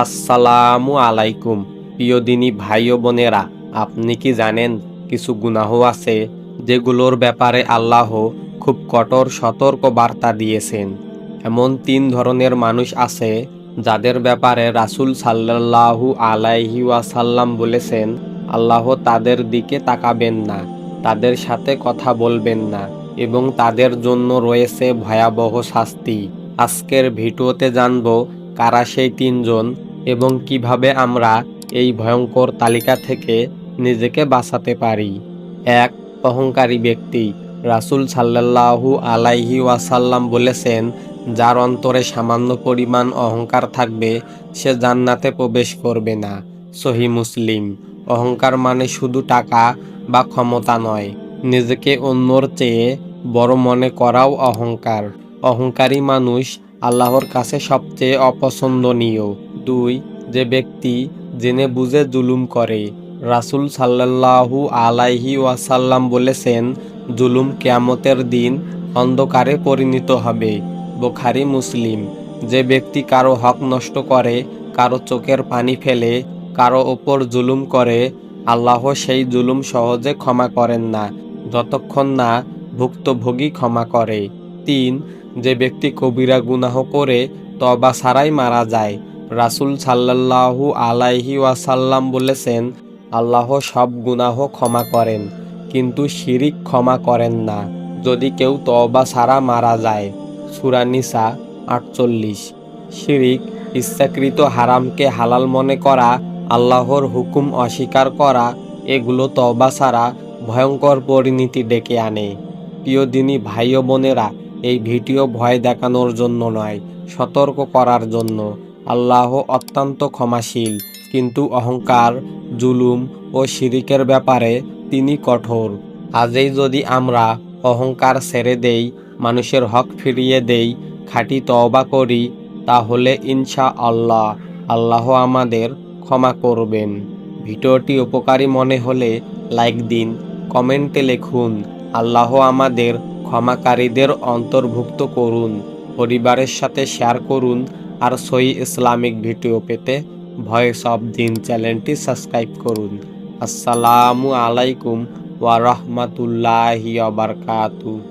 আসসালামু আলাইকুম। প্রিয় দিনী ভাই ও বোনেরা, আপনি কি জানেন কিছু গুনাহ আছে যেগুলোর ব্যাপারে আল্লাহ খুব কঠোর সতর্ক বার্তা দিয়েছেন। এমন 3 ধরনের মানুষ আছে যাদের ব্যাপারে রাসূল সাল্লাল্লাহু আলাইহি ওয়াসাল্লাম বলেছেন, আল্লাহ তাদের দিকে তাকাবেন না, তাদের সাথে কথা বলবেন না এবং তাদের জন্য রয়েছে ভয়াবহ শাস্তি। আজকের ভিডিওতে জানব কারা সেই 3 জন এবং কিভাবে আমরা এই ভয়ঙ্কর তালিকা থেকে নিজেকে বাঁচাতে পারি। 1. অহংকারী ব্যক্তি। রাসূল সাল্লাল্লাহু আলাইহি ওয়াসাল্লাম বলেছেন, যার অন্তরে সামান্য পরিমাণ অহংকার থাকবে সে জান্নাতে প্রবেশ করবে না। সহিহ মুসলিম। অহংকার মানে শুধু টাকা বা ক্ষমতা নয়, নিজেকে অন্যর চেয়ে বড় মনে করাও অহংকার। অহংকারী মানুষ আল্লাহর কাছে সবচেয়ে অপছন্দনীয়। 2. যে ব্যক্তি জেনে বুঝে জুলুম করে। রাসূল সাল্লাল্লাহু আলাইহি ওয়াসাল্লাম বলেছেন, জুলুম কিয়ামতের দিন অন্ধকারে পরিণত হবে। বুখারী মুসলিম। যে ব্যক্তি কারো হক নষ্ট করে, কারো চোখের পানি ফেলে, কারো ওপর জুলুম করে, আল্লাহ সেই জুলুম সহজে ক্ষমা করেন না যতক্ষণ না ভুক্তভোগী ক্ষমা করে। 3. যে ব্যক্তি কবিরা গুনাহ করে তওবা ছাড়াই মারা যায়। রাসূল সাল্লাল্লাহু আলাইহি ওয়াসাল্লাম বলেছেন, আল্লাহ সব গুনাহ ক্ষমা করেন কিন্তু শিরিক ক্ষমা করেন না। যদি কেউ তওবা ছাড়া মারা যায়। সূরা নিসা 48। শিরিক, ইচ্ছাকৃত হারামকে হালাল মনে করা, আল্লাহর হুকুম অস্বীকার করা, এগুলো তওবা ছাড়া ভয়ঙ্কর পরিণতি ডেকে আনে। প্রিয় দিনী ভাই ও বোনেরা, এই ভিডিও ভয় দেখানোর জন্য নয়, সতর্ক করার জন্য। আল্লাহ অত্যন্ত ক্ষমাশীল, কিন্তু অহংকার, জুলুম ও শিরিকের ব্যাপারে তিনি কঠোর। আজই যদি আমরা অহংকার ছেড়ে দেই, মানুষের হক ফিরিয়ে দেই, খাঁটি তওবা করি, তাহলে ইনশাআল্লাহ আল্লাহ আমাদের ক্ষমা করবেন। ভিডিওটি উপকারী মনে হলে লাইক দিন, কমেন্টে লিখুন, আল্লাহ আমাদের ক্ষমাকারীদের অন্তর্ভুক্ত করুন। পরিবারের সাথে শেয়ার করুন আর সহিহ ইসলামিক ভিডিও পেতে ভয়েস অফ দিন চ্যানেলটি সাবস্ক্রাইব করুন। আসসালামু আলাইকুম ওয়া রাহমাতুল্লাহি ওয়া বারাকাতুহু।